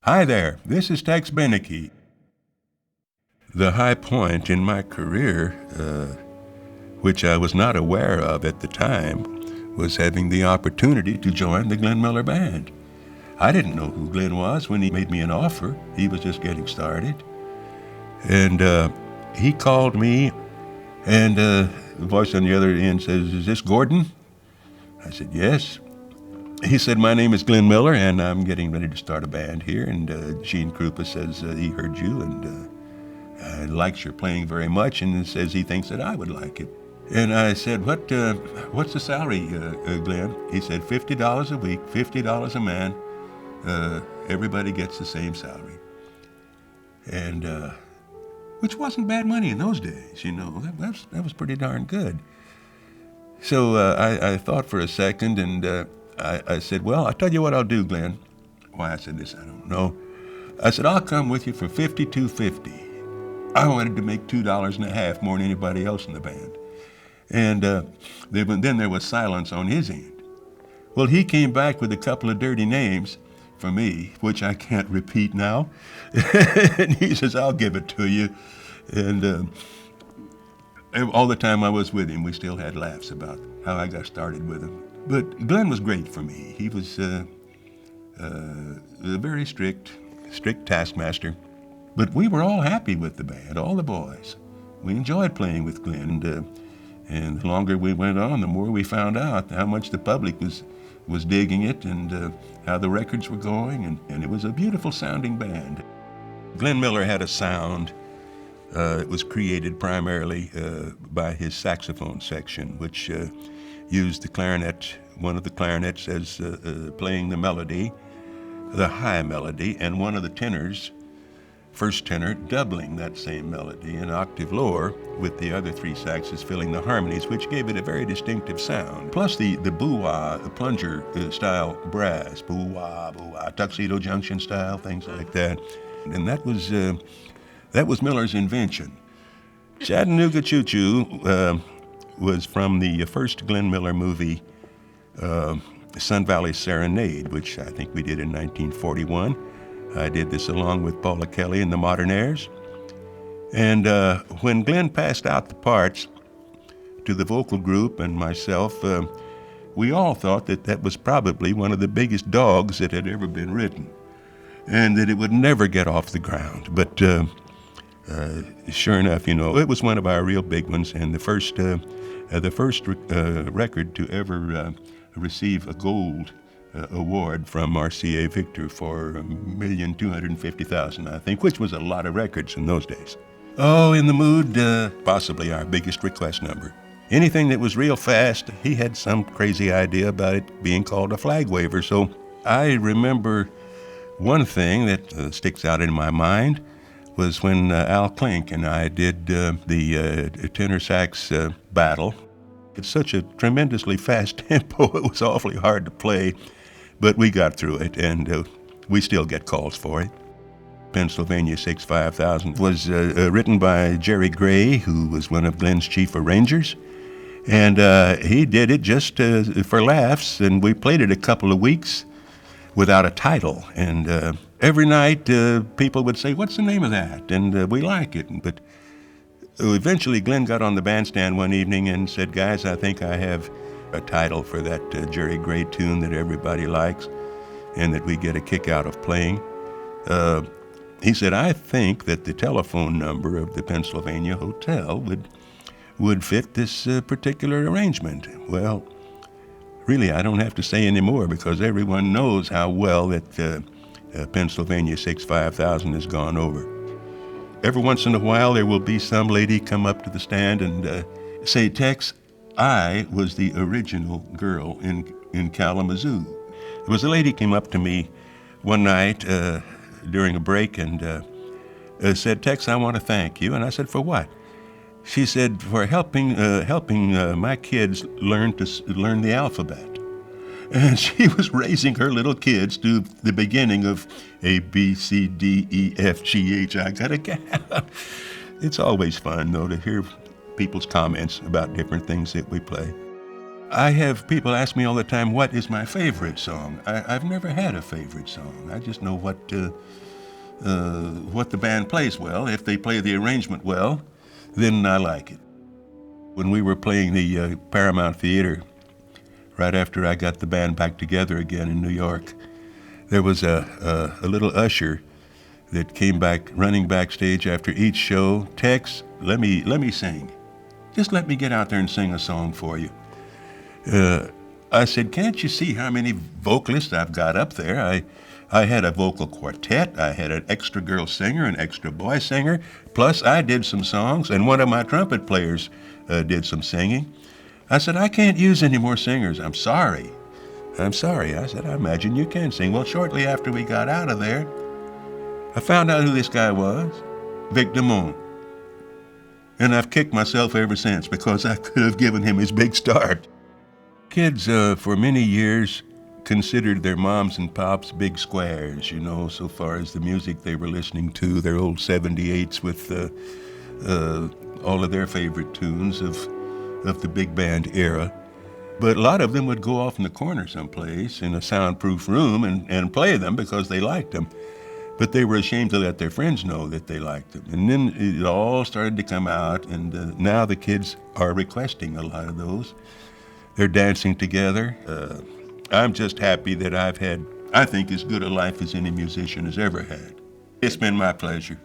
Hi there, this is Tex Beneke. The high point in my career, which I was not aware of at the time, was having the opportunity to join the Glenn Miller Band. I didn't know who Glenn was when he made me an offer. He was just getting started. And he called me, and the voice on the other end says, "Is this Gordon?" I said, "Yes." He said, "My name is Glenn Miller, and I'm getting ready to start a band here." And Gene Krupa says he heard you and likes your playing very much, and says he thinks that I would like it. And I said, "What's the salary, Glenn?" He said, $50 a week, $50 a man. Everybody gets the same salary. And which wasn't bad money in those days, you know. That was pretty darn good. So I thought for a second, and I said, "Well, I'll tell you what I'll do, Glenn." Why I said this, I don't know. I said, "I'll come with you for $52.50. I wanted to make $2.50 more than anybody else in the band. And then there was silence on his end. Well, he came back with a couple of dirty names for me, which I can't repeat now. And he says, "I'll give it to you." And all the time I was with him, we still had laughs about how I got started with him. But Glenn was great for me. He was a very strict taskmaster. But we were all happy with the band, all the boys. We enjoyed playing with Glenn. And the longer we went on, the more we found out how much the public was digging it, and how the records were going. And it was a beautiful sounding band. Glenn Miller had a sound. It was created primarily by his saxophone section, which used the clarinet, one of the clarinets, as playing the melody, the high melody, and one of the tenors, first tenor, doubling that same melody an octave lower, with the other three saxes filling the harmonies, which gave it a very distinctive sound. Plus the boo-wah, the plunger style brass, boo-wah, boo-wah, Tuxedo Junction style, things like that. And that was Miller's invention. Chattanooga Choo Choo was from the first Glenn Miller movie, Sun Valley Serenade, which I think we did in 1941. I did this along with Paula Kelly and the Modernaires. And when Glenn passed out the parts to the vocal group and myself, we all thought that was probably one of the biggest dogs that had ever been written, and that it would never get off the ground. But sure enough, you know, it was one of our real big ones, and the first record to ever receive a gold award from RCA Victor for $1,250,000, I think, which was a lot of records in those days. Oh, In the Mood, possibly our biggest request number. Anything that was real fast, he had some crazy idea about it being called a flag waver. So I remember one thing that sticks out in my mind was when Al Klink and I did the tenor sax battle. It's such a tremendously fast tempo, it was awfully hard to play, but we got through it, and we still get calls for it. Pennsylvania 65000 was written by Jerry Gray, who was one of Glenn's chief arrangers, and he did it just for laughs, and we played it a couple of weeks without a title, and every night people would say, "What's the name of that?" And we like it. But eventually Glenn got on the bandstand one evening and said, "Guys, I think I have a title for that Jerry Gray tune that everybody likes and that we get a kick out of playing." He said, "I think that the telephone number of the Pennsylvania Hotel would fit this particular arrangement." Well, really, I don't have to say any more, because everyone knows how well that Pennsylvania 65000 has gone over. Every once in a while, there will be some lady come up to the stand and say, "Tex, I was the original girl in Kalamazoo." There was a lady came up to me one night during a break and said, "Tex, I want to thank you." And I said, "For what?" She said, "For helping my kids learn the alphabet." And she was raising her little kids to the beginning of A, B, C, D, E, F, G, H, I gotta get. It's always fun, though, to hear people's comments about different things that we play. I have people ask me all the time, what is my favorite song? I've never had a favorite song. I just know what the band plays well. If they play the arrangement well, then I like it. When we were playing the Paramount Theater, right after I got the band back together again in New York, there was a little usher that came back running backstage after each show. Tex, let me sing. Just let me get out there and sing a song for you. I said, can't you see how many vocalists I've got up there? I had a vocal quartet. I had an extra girl singer, an extra boy singer. Plus, I did some songs, and one of my trumpet players did some singing. I said, I can't use any more singers. I'm sorry. I said, I imagine you can sing. Well, shortly after we got out of there, I found out who this guy was, Vic Damone. And I've kicked myself ever since because I could have given him his big start. Kids, for many years, considered their moms and pops big squares, you know, so far as the music they were listening to, their old 78s with all of their favorite tunes of the big band era. But a lot of them would go off in the corner someplace in a soundproof room and play them because they liked them. But they were ashamed to let their friends know that they liked them. And then it all started to come out, and now the kids are requesting a lot of those. They're dancing together. I'm just happy that I've had, I think, as good a life as any musician has ever had. It's been my pleasure.